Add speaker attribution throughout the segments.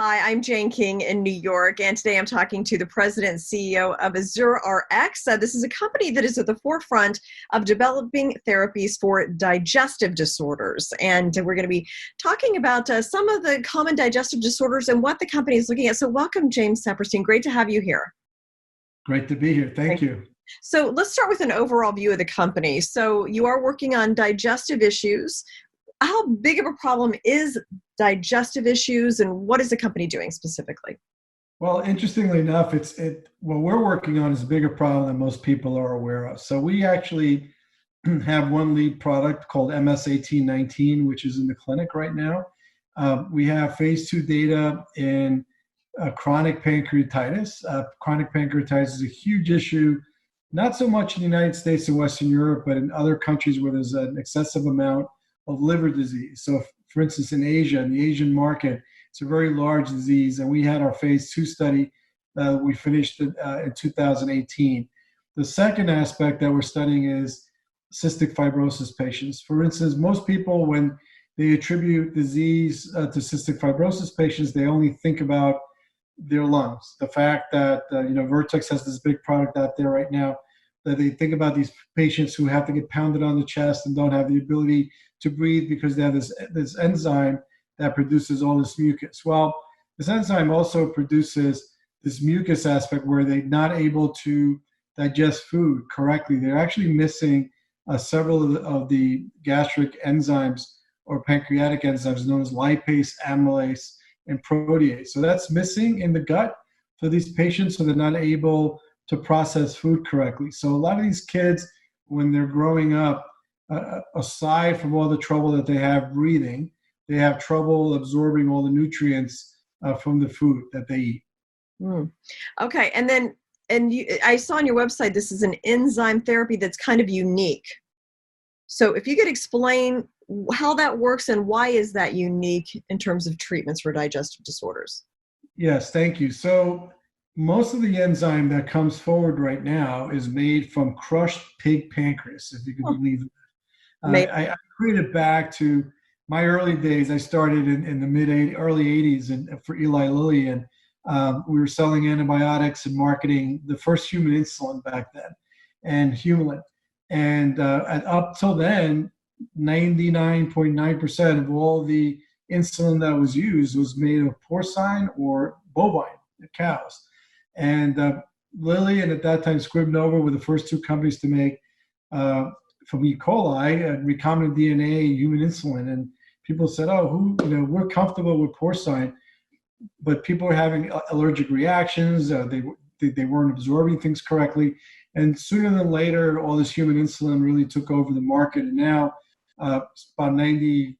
Speaker 1: Hi, I'm Jane King in New York, and today I'm talking to the president and CEO of AzurRx. This is a company that is at the forefront of developing therapies for digestive disorders. And we're going to be talking about some of the common digestive disorders and what the company is looking at. So welcome, James Saperstein. Great to have you here.
Speaker 2: Great to be here. Thank you.
Speaker 1: So let's start with an overall view of the company. So you are working on digestive issues. How big of a problem is digestive issues, and what is the company doing specifically?
Speaker 2: Well, interestingly enough, what we're working on is a bigger problem than most people are aware of. So we actually have one lead product called MS-1819, which is in the clinic right now. We have phase 2 data in chronic pancreatitis. Chronic pancreatitis is a huge issue, not so much in the United States and Western Europe, but in other countries where there's an excessive amount of liver disease. So for instance, in Asia, in the Asian market, it's a very large disease. And we had our phase 2 study, we finished it in 2018. The second aspect that we're studying is cystic fibrosis patients. For instance, most people, when they attribute disease to cystic fibrosis patients, they only think about their lungs. The fact that, Vertex has this big product out there right now, that they think about these patients who have to get pounded on the chest and don't have the ability to breathe because they have this enzyme that produces all this mucus. Well, this enzyme also produces this mucus aspect where they're not able to digest food correctly. They're actually missing several of the gastric enzymes or pancreatic enzymes known as lipase, amylase, and protease. So that's missing in the gut for these patients, so they're not able to process food correctly. So a lot of these kids, when they're growing up, aside from all the trouble that they have breathing, they have trouble absorbing all the nutrients from the food that they eat.
Speaker 1: Okay, I saw on your website this is an enzyme therapy that's kind of unique. So if you could explain how that works and why is that unique in terms of treatments for digestive disorders?
Speaker 2: Yes, thank you. So most of the enzyme that comes forward right now is made from crushed pig pancreas, if you can believe it. I created back to my early days. I started in the early 80s for Eli Lilly, and we were selling antibiotics and marketing the first human insulin back then, and Humulin. And up till then, 99.9% of all the insulin that was used was made of porcine or bovine cows. And Lilly and at that time Scribnova were the first two companies to make from E. coli recombinant DNA human insulin. And people said, we're comfortable with porcine, but people were having allergic reactions. They weren't absorbing things correctly. And sooner than later, all this human insulin really took over the market. And now about 98%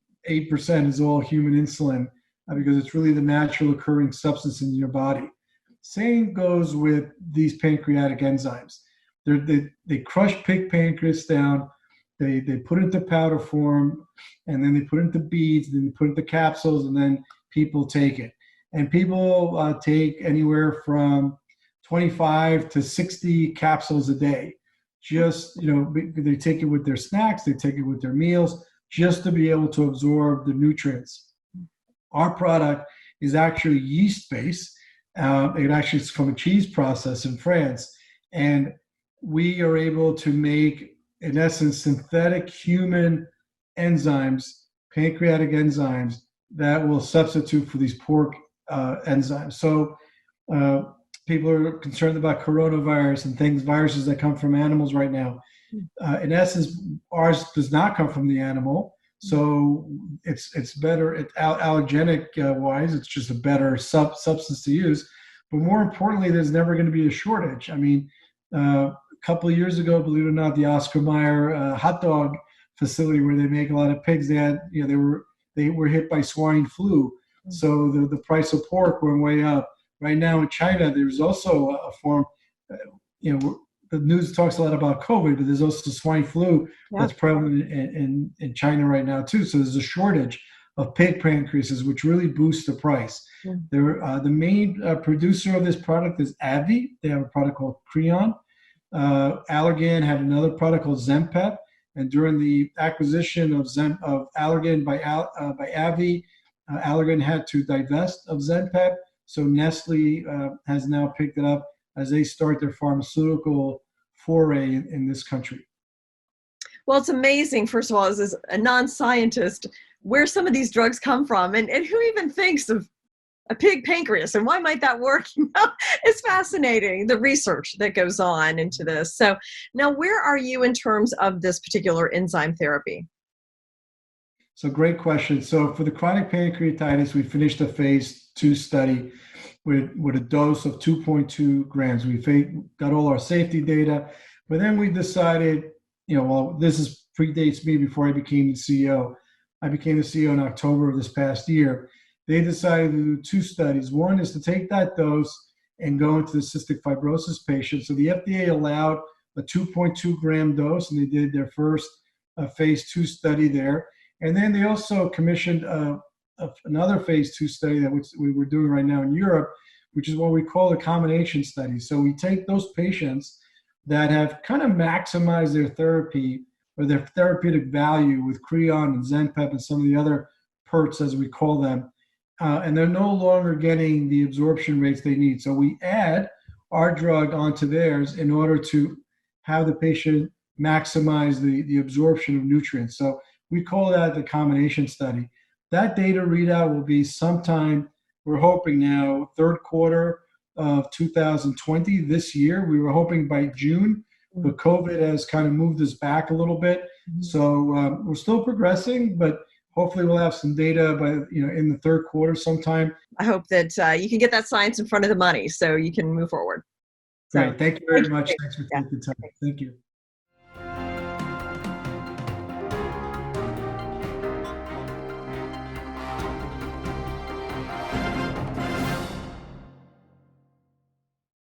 Speaker 2: is all human insulin because it's really the natural occurring substance in your body. Same goes with these pancreatic enzymes. They crush pig pancreas down, they put it into powder form, and then they put it into beads, then they put it into capsules, and then people take it. And people take anywhere from 25 to 60 capsules a day. Just, they take it with their snacks, they take it with their meals, just to be able to absorb the nutrients. Our product is actually yeast-based. It actually is from a cheese process in France. And we are able to make, in essence, synthetic human enzymes, pancreatic enzymes, that will substitute for these pork enzymes. So people are concerned about coronavirus and viruses that come from animals right now. In essence, ours does not come from the animal. So it's better, allergenic wise, it's just a better substance to use. But more importantly, there's never going to be a shortage. I mean, a couple of years ago, believe it or not, the Oscar Mayer hot dog facility where they make a lot of pigs, they were hit by swine flu. So the price of pork went way up. Right now in China, there's also a form, the news talks a lot about COVID, but there's also swine flu that's prevalent in China right now too. So there's a shortage of pig pancreases, which really boosts the price. The main producer of this product is AbbVie. They have a product called Creon. Allergan had another product called Zempep. And during the acquisition of Allergan by AbbVie, Allergan had to divest of Zenpep. So Nestle has now picked it up as they start their pharmaceutical foray in this country.
Speaker 1: Well, it's amazing, first of all, as a non-scientist, where some of these drugs come from, and who even thinks of a pig pancreas and why might that work? It's fascinating, the research that goes on into this. So now, where are you in terms of this particular enzyme therapy?
Speaker 2: So great question. So for the chronic pancreatitis, we finished a phase 2 study with a dose of 2.2 grams. We got all our safety data, but then we decided, well, this predates me before I became the CEO. I became the CEO in October of this past year. They decided to do 2 studies. One is to take that dose and go into the cystic fibrosis patients. So the FDA allowed a 2.2 gram dose, and they did their first phase 2 study there. And then they also commissioned another phase 2 study that we were doing right now in Europe, which is what we call a combination study. So we take those patients that have kind of maximized their therapy or their therapeutic value with Creon and Zenpep and some of the other PERTs, as we call them, and they're no longer getting the absorption rates they need. So we add our drug onto theirs in order to have the patient maximize the absorption of nutrients. So we call that the combination study. That data readout will be sometime, we're hoping now, third quarter of 2020 this year. We were hoping by June, but COVID has kind of moved us back a little bit. So we're still progressing, but hopefully we'll have some data by in the third quarter sometime.
Speaker 1: I hope that you can get that science in front of the money so you can move forward.
Speaker 2: Great. Thank you very much.
Speaker 1: You.
Speaker 2: Thanks for taking the time. Thank you.